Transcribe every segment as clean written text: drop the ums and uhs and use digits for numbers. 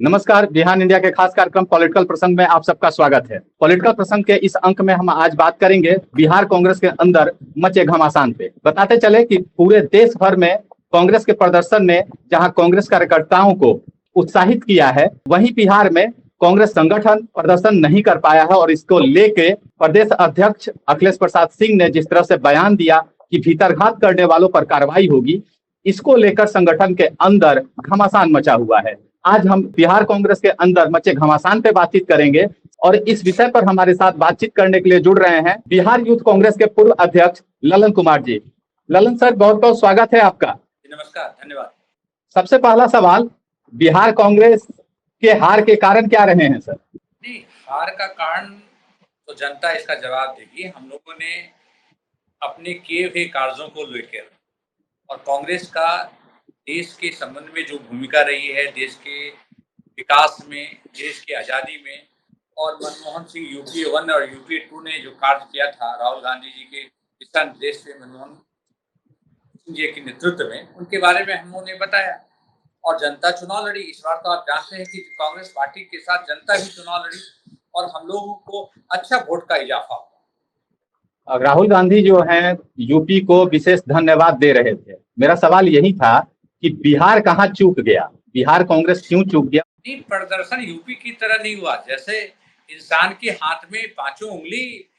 नमस्कार। बिहान इंडिया के खास कार्यक्रम पॉलिटिकल प्रसंग में आप सबका स्वागत है। पॉलिटिकल प्रसंग के इस अंक में हम आज बात करेंगे बिहार कांग्रेस के अंदर मचे घमासान पे। बताते चले कि पूरे देश भर में कांग्रेस के प्रदर्शन ने जहां कांग्रेस कार्यकर्ताओं को उत्साहित किया है, वहीं बिहार में कांग्रेस संगठन प्रदर्शन नहीं कर पाया है। और इसको लेके प्रदेश अध्यक्ष अखिलेश प्रसाद सिंह ने जिस तरह से बयान दिया कि भीतरघात करने वालों पर कार्रवाई होगी, इसको लेकर संगठन के अंदर घमासान मचा हुआ है। आज हम बिहार कांग्रेस के अंदर मचे घमासान पे बातचीत करेंगे और इस विषय पर हमारे साथ बातचीत करने के लिए जुड़ रहे हैं बिहार यूथ कांग्रेस के पूर्व अध्यक्ष ललन कुमार जी। ललन सर, बहुत बहुत स्वागत है आपका। नमस्कार, धन्यवाद। सबसे पहला सवाल, बिहार कांग्रेस के हार के कारण क्या रहे हैं सर? नहीं, हार का कारण तो जनता इसका जवाब देगी। हम लोगों ने अपने किए हुए कार्यों को लेकर और कांग्रेस का देश के संबंध में जो भूमिका रही है, देश के विकास में, देश की आज़ादी में, और मनमोहन सिंह यूपीए 1 और यूपीए 2 ने जो कार्य किया था राहुल गांधी जी के दिशा निर्देश से, मनमोहन सिंह जी के नेतृत्व में, उनके बारे में हम लोगों ने बताया। और जनता चुनाव लड़ी। इस बार तो आप जानते हैं कि कांग्रेस पार्टी के साथ जनता भी चुनाव लड़ी और हम लोगों को अच्छा वोट का इजाफा हुआ। राहुल गांधी जो हैं यूपी को विशेष धन्यवाद दे रहे थे। मेरा सवाल यही था कि बिहार कहाँ चूक गया, बिहार कांग्रेस क्यों चूक गया? नहीं, प्रदर्शन यूपी की तरह नहीं हुआ। जैसे इंसान के हाथ में पांचों उंगली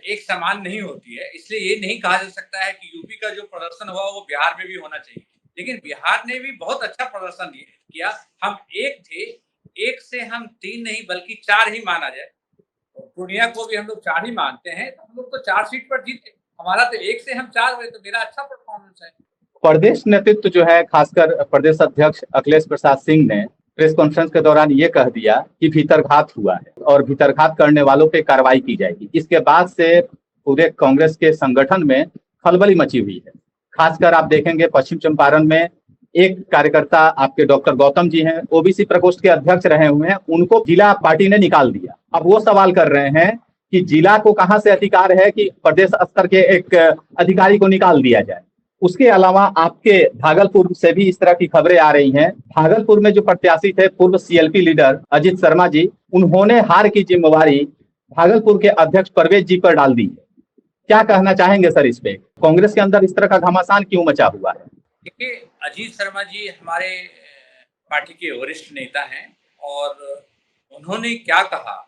एक समान नहीं होती है, इसलिए ये नहीं कहा जा सकता है कि यूपी का जो प्रदर्शन हुआ वो बिहार में भी होना चाहिए। लेकिन बिहार ने भी बहुत अच्छा प्रदर्शन किया। हम एक थे, एक से हम 3 नहीं बल्कि 4 ही माना जाए। पूर्णिया को भी हम लोग 4 ही मानते हैं, तो हम लोग तो 4 सीट पर जीते। हमारा तो 1 से हम 4 हुए, तो मेरा अच्छा परफॉर्मेंस है। प्रदेश नेतृत्व जो है, खासकर प्रदेश अध्यक्ष अखिलेश प्रसाद सिंह ने प्रेस कॉन्फ्रेंस के दौरान ये कह दिया कि भीतरघात हुआ है और भीतरघात करने वालों पे कार्रवाई की जाएगी। इसके बाद से पूरे कांग्रेस के संगठन में खलबली मची हुई है। खासकर आप देखेंगे पश्चिम चंपारण में एक कार्यकर्ता आपके डॉक्टर गौतम जी हैं, ओबीसी प्रकोष्ठ के अध्यक्ष रहे हुए हैं, उनको जिला पार्टी ने निकाल दिया। अब वो सवाल कर रहे हैं कि जिला को कहां से अधिकार है कि प्रदेश स्तर के एक अधिकारी को निकाल दिया जाए। उसके अलावा आपके भागलपुर से भी इस तरह की खबरें आ रही हैं। भागलपुर में जो प्रत्याशी थे पूर्व सीएलपी लीडर अजीत शर्मा जी, उन्होंने हार की जिम्मेवारी भागलपुर के अध्यक्ष परवेज जी पर डाल दी है। क्या कहना चाहेंगे सर इस पे? कांग्रेस के अंदर इस तरह का घमासान क्यों मचा हुआ है? देखिए, अजीत शर्मा जी हमारे पार्टी के वरिष्ठ नेता हैं और उन्होंने क्या कहा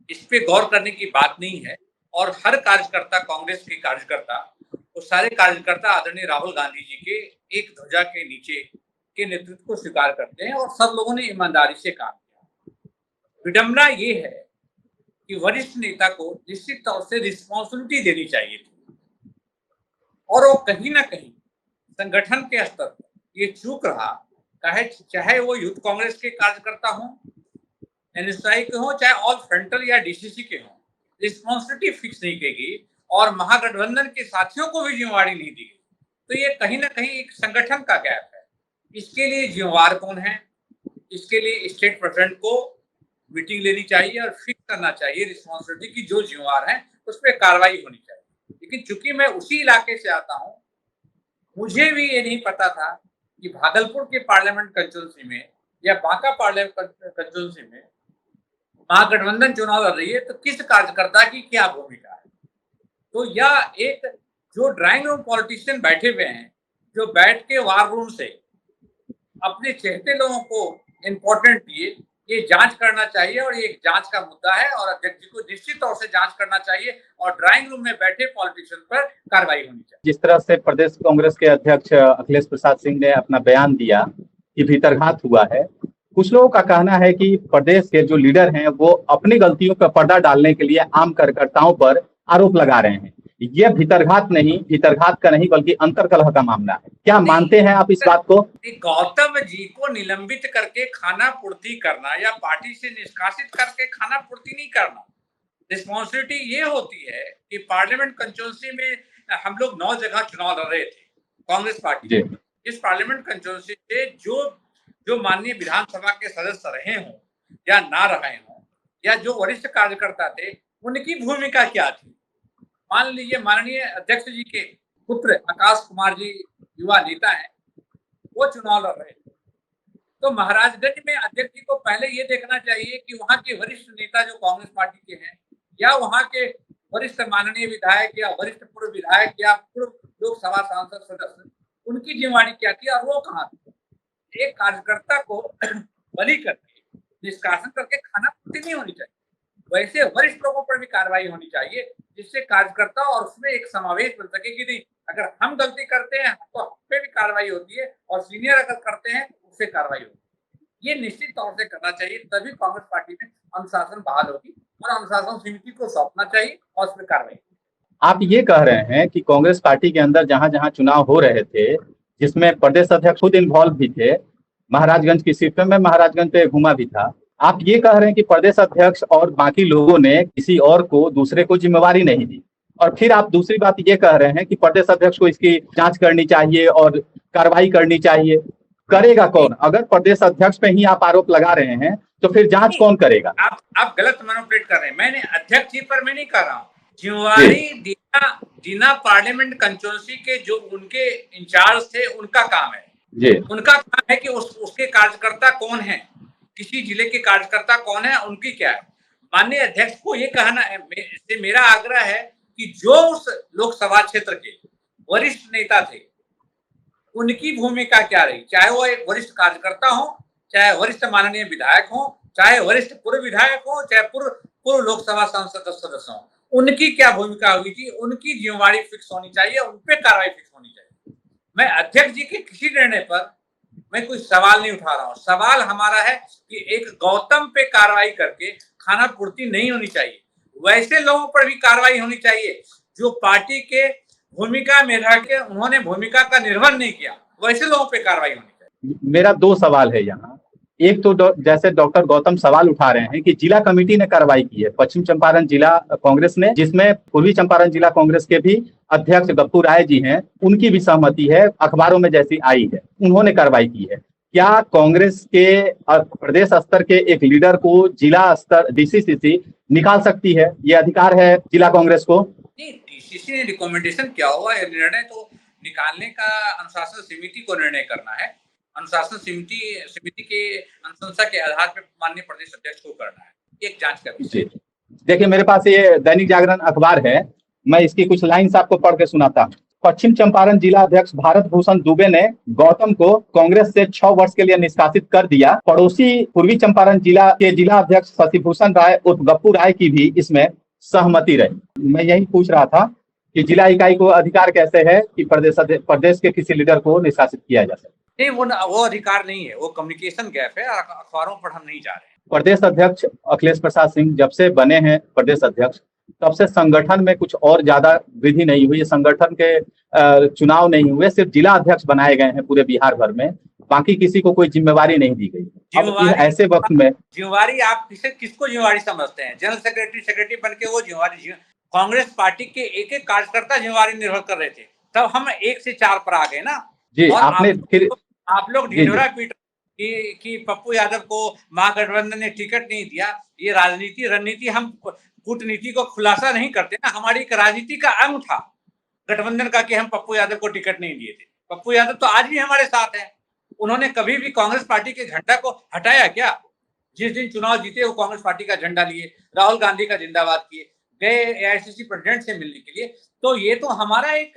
इस पे गौर करने की बात नहीं है। और हर कार्यकर्ता, कांग्रेस के कार्यकर्ता, वो सारे कार्यकर्ता आदरणीय राहुल गांधी जी के एक ध्वजा के नीचे के नेतृत्व को स्वीकार करते हैं और सब लोगों ने ईमानदारी से काम किया। विडंबना ये है कि वरिष्ठ नेता को निश्चित तौर से रिस्पॉन्सिबिलिटी देनी चाहिए थी और वो कहीं ना कहीं संगठन के स्तर पर ये चूक रहा। चाहे वो यूथ कांग्रेस के कार्यकर्ता हों, एनएसआई के हों, चाहे ऑल फ्रंटल या डीसीसी के हों, रिस्पॉन्सिबिलिटी फिक्स नहीं की गई और महागठबंधन के साथियों को भी जिम्मेवारी नहीं दी गई। तो ये कहीं ना कहीं एक संगठन का गैप है। इसके लिए जिम्मेवार कौन है? इसके लिए स्टेट प्रेसिडेंट को मीटिंग लेनी चाहिए और फिक्स करना चाहिए रिस्पॉन्सिबिलिटी की, जो जिम्मेवार है उस पर कार्रवाई होनी चाहिए। लेकिन चूंकि मैं उसी इलाके से आता हूँ, मुझे भी ये नहीं पता था कि भागलपुर के पार्लियामेंट कंस्टिट्यूंसी में या बांका पार्लियामेंट कंस्टिट्यूंसी में महागठबंधन चुनाव लड़ रही है, तो किस कार्यकर्ता की क्या भूमिका है। तो यह एक जो ड्राइंग रूम पॉलिटिशियन बैठे हुए हैं, जो बैठ के वार रूम से अपने चहेते लोगों को इम्पोर्टेंट दिए, ये जांच करना चाहिए और ये एक जांच का मुद्दा है और अध्यक्ष जी को निश्चित तौर से जांच करना चाहिए और ड्राइंग रूम में बैठे पॉलिटिशियन पर कार्रवाई होनी चाहिए। जिस तरह से प्रदेश कांग्रेस के अध्यक्ष अखिलेश प्रसाद सिंह ने अपना बयान दिया कि भीतरघात हुआ है, कुछ लोगों का कहना है कि प्रदेश के जो लीडर हैं वो अपनी गलतियों पर पर्दा डालने के लिए आम कार्यकर्ताओं पर आरोप लगा रहे हैं। यह भीतरघात का नहीं बल्कि अंतर्कलह का मामला है। क्या मानते हैं आप इस बात को? गौतम जी को निलंबित करके खाना पूर्ति करना या पार्टी से निष्कासित करके खाना पूर्ति नहीं करना, रिस्पॉन्सिबिलिटी ये होती है कि पार्लियामेंट कंस्टिट्यूंसी में हम लोग 9 जगह चुनाव लड़ रहे थे कांग्रेस पार्टी। इस पार्लियामेंट कंस्टिट्यूंसी से जो माननीय विधानसभा के सदस्य रहे हों या ना रहे हों, या जो वरिष्ठ कार्यकर्ता थे, उनकी भूमिका क्या थी। मान लीजिए माननीय अध्यक्ष जी के पुत्र आकाश कुमार जी युवा नेता हैं, वो चुनाव लड़ रहे थे, तो महाराजगंज में अध्यक्ष जी को पहले ये देखना चाहिए कि वहाँ के वरिष्ठ नेता जो कांग्रेस पार्टी के हैं या वहाँ के वरिष्ठ माननीय विधायक या वरिष्ठ पूर्व विधायक या पूर्व लोकसभा सांसद सदस्य, उनकी जिम्मेवारी क्या थी और वो कहाँ थी। एक कार्यकर्ता को बलि करके निष्कासन करके खाना पूर्ति नहीं होनी चाहिए। वैसे वरिष्ठ लोगों पर भी कार्रवाई होनी चाहिए, जिससे कार्यकर्ता और उसमें एक समावेश बन सके कि नहीं, अगर हम गलती करते हैं तो हम पे भी कार्रवाई होती है और सीनियर अगर करते हैं तो उससे कार्रवाई होती है। ये निश्चित तौर से करना चाहिए, तभी कांग्रेस पार्टी में अनुशासन बहाल होगी और अनुशासन समिति को सौंपना चाहिए और उसमें कार्रवाई। आप ये कह रहे हैं कि कांग्रेस पार्टी के अंदर जहां जहां चुनाव हो रहे थे, जिसमें प्रदेश अध्यक्ष खुद इन्वॉल्व भी थे, महाराजगंज की सीट पे मैं महाराजगंज पे घूमा भी था, आप ये कह रहे हैं कि प्रदेश अध्यक्ष और बाकी लोगों ने किसी और को, दूसरे को जिम्मेवारी नहीं दी, और फिर आप दूसरी बात ये कह रहे हैं कि प्रदेश अध्यक्ष को इसकी जांच करनी चाहिए और कार्रवाई करनी चाहिए। करेगा कौन? अगर प्रदेश अध्यक्ष पे ही आप आरोप लगा रहे हैं तो फिर जांच कौन करेगा? आप गलत मैनिपुलेट कर रहे हैं। मैंने अध्यक्ष जी पर मैं नहीं कर रहा हूँ। जिम्मेवारी दीना पार्लियामेंट कंस्टिट्यूंसी के जो उनके इंचार्ज थे उनका काम है जी। उनका काम है कि उसके कार्यकर्ता कौन है, किसी जिले के कार्यकर्ता कौन है, उनकी क्या है। माननीय अध्यक्ष को ये कहना है, मेरा आग्रह है कि जो उस लोकसभा क्षेत्र के वरिष्ठ नेता थे उनकी भूमिका क्या रही, चाहे वो एक वरिष्ठ कार्यकर्ता हो, चाहे वरिष्ठ माननीय विधायक हो, चाहे वरिष्ठ पूर्व विधायक हो, चाहे पूर्व लोकसभा सांसद सदस्य हो, उनकी क्या भूमिका हुई थी, उनकी जिम्मेवारी फिक्स होनी चाहिए, उन पे कार्रवाई फिक्स होनी चाहिए। मैं अध्यक्ष जी के किसी निर्णय पर मैं कोई सवाल नहीं उठा रहा हूँ। सवाल हमारा है कि एक गौतम पे कार्रवाई करके खाना पूर्ति नहीं होनी चाहिए, वैसे लोगों पर भी कार्रवाई होनी चाहिए जो पार्टी के भूमिका में रह के उन्होंने भूमिका का निर्वहन नहीं किया, वैसे लोगों पे कार्रवाई होनी चाहिए। मेरा दो सवाल है यहाँ। एक तो जैसे डॉक्टर गौतम सवाल उठा रहे हैं कि जिला कमेटी ने कार्रवाई की है, पश्चिम चंपारण जिला कांग्रेस ने, जिसमें पूर्वी चंपारण जिला कांग्रेस के भी अध्यक्ष गप्पू राय जी हैं, उनकी भी सहमति है, अखबारों में जैसी आई है, उन्होंने कार्रवाई की है। क्या कांग्रेस के प्रदेश स्तर के एक लीडर को जिला स्तर डीसीसीसी निकाल सकती है? ये अधिकार है जिला कांग्रेस को? डीसीसी ने रिकमेंडेशन किया हुआ है, निर्णय तो निकालने का अनुशासन समिति को निर्णय करना है। अनुशासन समिति के अनुशंसा के आधार पर माननीय प्रदेश अध्यक्ष को करना है, एक जांच का विषय। देखिए मेरे पास ये दैनिक जागरण अखबार है, मैं इसकी कुछ लाइन्स आपको पढ़ के सुनाता हूँ। पश्चिम चंपारण जिला अध्यक्ष भारत भूषण दुबे ने गौतम को कांग्रेस से 6 वर्ष के लिए निष्कासित कर दिया। पड़ोसी पूर्वी चंपारण जिला के जिला अध्यक्ष शशिभूषण राय उर्फ गप्पू राय की भी इसमें सहमति रही। मैं यही पूछ रहा था कि जिला इकाई को अधिकार कैसे है कि प्रदेश के किसी लीडर को निष्कासित किया जा सके? नहीं, वो अधिकार नहीं है, वो कम्युनिकेशन गैप है, अखबारों पर हम नहीं जा रहे हैं। प्रदेश अध्यक्ष अखिलेश प्रसाद सिंह जब से बने हैं प्रदेश अध्यक्ष, तब से संगठन में कुछ और ज्यादा वृद्धि नहीं हुई, संगठन के चुनाव नहीं हुए, सिर्फ जिला अध्यक्ष बनाए गए हैं पूरे बिहार भर में, बाकी किसी को कोई जिम्मेवारी नहीं दी गई। अब ऐसे वक्त में जिम्मेवारी आप किसको जिम्मेवारी समझते हैं? जनरल सेक्रेटरी बन के वो जिम्मेवारी, कांग्रेस पार्टी के एक एक कार्यकर्ता जिम्मेवारी निर्भर कर रहे थे, तब हम 1 से 4 पर आ गए ना जी। आपने फिर आप लोग ढिंढोरा पीट कि पप्पू यादव को महागठबंधन ने टिकट नहीं दिया। ये रणनीति हम कूटनीति को खुलासा नहीं करते ना, हमारी एक राजनीति का अंग था गठबंधन का कि हम पप्पू यादव को टिकट नहीं दिए थे। पप्पू यादव तो आज भी हमारे साथ हैं, उन्होंने कभी भी कांग्रेस पार्टी के झंडा को हटाया क्या? जिस दिन चुनाव जीते वो कांग्रेस पार्टी का झंडा लिए, राहुल गांधी का जिंदाबाद किए, गए एआईसीसी प्रेसिडेंट से मिलने के लिए। तो ये तो हमारा एक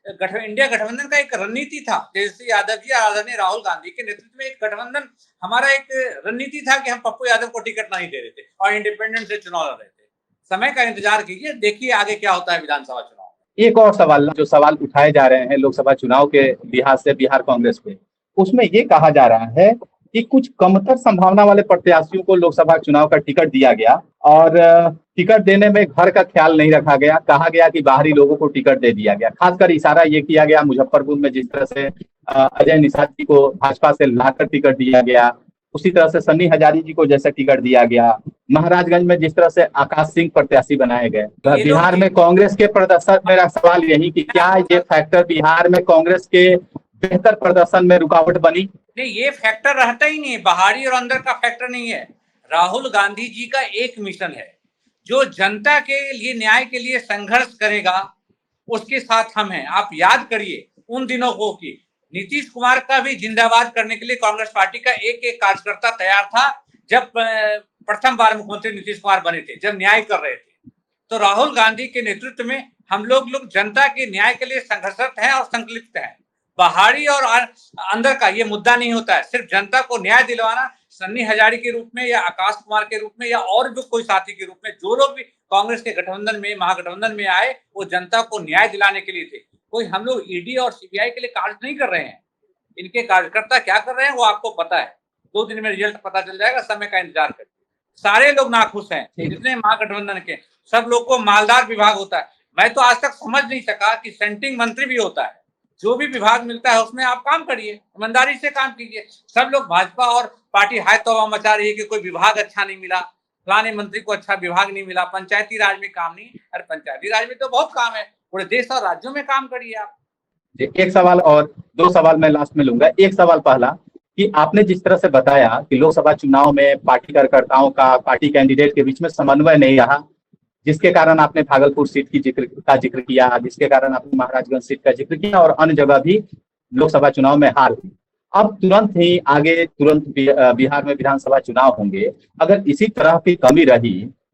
इंडिया गठबंधन का एक रणनीति था। तेजस्वी यादव जी आदरणीय राहुल गांधी के नेतृत्व में एक गठबंधन, हमारा एक रणनीति था कि हम पप्पू यादव को टिकट नहीं दे रहे थे और इंडिपेंडेंट से चुनाव लड़ रहे थे। समय का इंतजार कीजिए, देखिए आगे क्या होता है विधानसभा चुनाव। एक और सवाल, जो सवाल उठाए जा रहे हैं लोकसभा चुनाव के लिहाज से बिहार कांग्रेस पे, उसमें ये कहा जा रहा है कि कुछ कमतर संभावना वाले प्रत्याशियों को लोकसभा चुनाव का टिकट दिया गया और टिकट देने में घर का ख्याल नहीं रखा गया, कहा गया कि बाहरी लोगों को टिकट दे दिया गया। खासकर इशारा ये किया गया मुजफ्फरपुर में जिस तरह से अजय निषाद जी को भाजपा से लाकर टिकट दिया गया, उसी तरह से सन्नी हजारी जी को जैसे टिकट दिया गया, महाराजगंज में जिस तरह से आकाश सिंह प्रत्याशी बनाए गए। बिहार में कांग्रेस के प्रदर्शन, मेरा सवाल यही कि क्या ये फैक्टर बिहार में कांग्रेस के बेहतर प्रदर्शन में रुकावट बनी? नहीं, ये फैक्टर रहता ही नहीं, बाहरी और अंदर का फैक्टर नहीं है। राहुल गांधी जी का एक मिशन है, जो जनता के लिए न्याय के लिए संघर्ष करेगा उसके साथ हम हैं। आप याद करिए उन दिनों को कि नीतीश कुमार का भी जिंदाबाद करने के लिए कांग्रेस पार्टी का एक एक कार्यकर्ता तैयार था जब प्रथम बार मुख्यमंत्री नीतीश कुमार बने थे, जब न्याय कर रहे थे। तो राहुल गांधी के नेतृत्व में हम लोग जनता के न्याय के लिए संघर्षरत हैं और संकल्पित हैं। बाहरी और अंदर का ये मुद्दा नहीं होता है, सिर्फ जनता को न्याय दिलवाना। सन्नी हजारी के रूप में या आकाश कुमार के रूप में या और भी कोई साथी के रूप में जो लोग भी कांग्रेस के गठबंधन में, महागठबंधन में आए, वो जनता को न्याय दिलाने के लिए थे। कोई हम लोग ईडी और सीबीआई के लिए कार्य नहीं कर रहे हैं। इनके कार्यकर्ता क्या कर रहे हैं वो आपको पता है। 2 दिन में रिजल्ट पता चल जाएगा, समय का इंतजार करिए। सारे लोग नाखुश हैं, जितने महागठबंधन के, सब लोग को मालदार विभाग होता है। मैं तो आज तक समझ नहीं सका कि सेंटिंग मंत्री भी होता है। जो भी विभाग मिलता है उसमें आप काम करिए, ईमानदारी से काम कीजिए। सब लोग भाजपा और पार्टी हाय तौबा मचा रही है कि कोई विभाग अच्छा नहीं मिला, फलाने मंत्री को अच्छा विभाग नहीं मिला, पंचायती राज में काम नहीं। अरे पंचायती राज में तो बहुत काम है, पूरे देश और राज्यों में काम करिए आप। एक सवाल और 2 सवाल मैं लास्ट में लूंगा। एक सवाल पहला कि आपने जिस तरह से बताया कि लोकसभा चुनाव में पार्टी कार्यकर्ताओं का पार्टी कैंडिडेट के बीच में समन्वय नहीं रहा, जिसके कारण आपने भागलपुर सीट की जिक्र किया, जिसके कारण आपने महाराजगंज सीट का जिक्र किया और अन्य जगह भी लोकसभा चुनाव में हार हुई। अब तुरंत ही आगे बिहार में विधानसभा चुनाव होंगे। अगर इसी तरह की कमी रही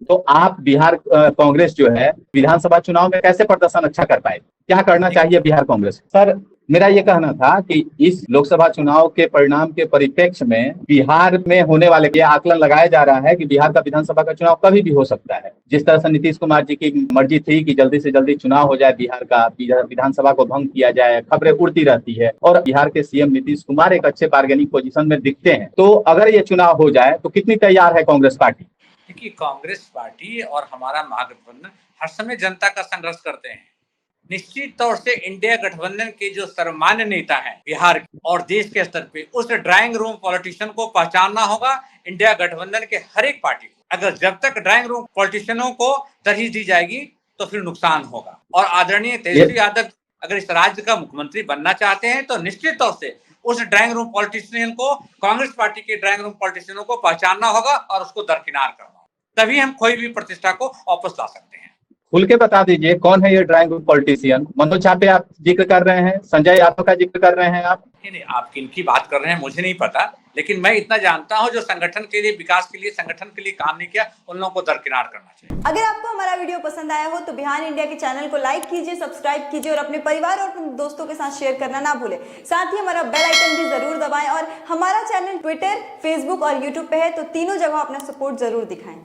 तो आप बिहार कांग्रेस जो है विधानसभा चुनाव में कैसे प्रदर्शन अच्छा कर पाए? क्या करना चाहिए बिहार कांग्रेस? सर, मेरा ये कहना था कि इस लोकसभा चुनाव के परिणाम के परिप्रेक्ष्य में बिहार में होने वाले ये आकलन लगाया जा रहा है कि बिहार का विधानसभा का चुनाव कभी भी हो सकता है। जिस तरह से नीतीश कुमार जी की मर्जी थी कि जल्दी से जल्दी चुनाव हो जाए, बिहार का विधानसभा को भंग किया जाए, खबरें उड़ती रहती है और बिहार के सीएम नीतीश कुमार एक अच्छे बार्गेनिंग पोजीशन में दिखते हैं। तो अगर ये चुनाव हो जाए तो कितनी तैयार है कांग्रेस पार्टी? देखिए, कांग्रेस पार्टी और हमारा महागठबंधन हर समय जनता का संघर्ष करते हैं। निश्चित तौर से इंडिया गठबंधन के जो सर्वमान्य नेता हैं बिहार और देश के स्तर पे, उस ड्राइंग रूम पॉलिटिशियन को पहचानना होगा इंडिया गठबंधन के हर एक पार्टी को। अगर जब तक ड्राइंग रूम पॉलिटिशियनों को तरजीह दी जाएगी तो फिर नुकसान होगा। और आदरणीय तेजस्वी यादव अगर इस राज्य का मुख्यमंत्री बनना चाहते हैं तो निश्चित तौर से उस ड्राइंग रूम पॉलिटिशियन को, कांग्रेस पार्टी के ड्राइंग रूम पॉलिटिशियनों को पहचानना होगा और उसको दरकिनार करना होगा। तभी हम खोई हुई प्रतिष्ठा को वापस ला सकते हैं। खुल के बता दीजिए कौन है ये drawing room politician? Manoj Jha पे आप जिक्र कर रहे हैं, संजय यादव का जिक्र कर रहे हैं आप? नहीं, आप किनकी बात कर रहे हैं मुझे नहीं पता, लेकिन मैं इतना जानता हूं जो संगठन के लिए, विकास के लिए, संगठन के लिए काम नहीं किया, उन लोगों को दरकिनार करना चाहिए। अगर आपको हमारा वीडियो पसंद आया हो तो बिहार इंडिया के चैनल को लाइक कीजिए, सब्सक्राइब कीजिए और अपने परिवार और अपने दोस्तों के साथ शेयर करना ना भूलें। साथ ही हमारा बेल आइकन भी जरूर दबाएं और हमारा चैनल ट्विटर, फेसबुक और यूट्यूब पे है, तो तीनों जगह अपना सपोर्ट जरूर दिखाएं।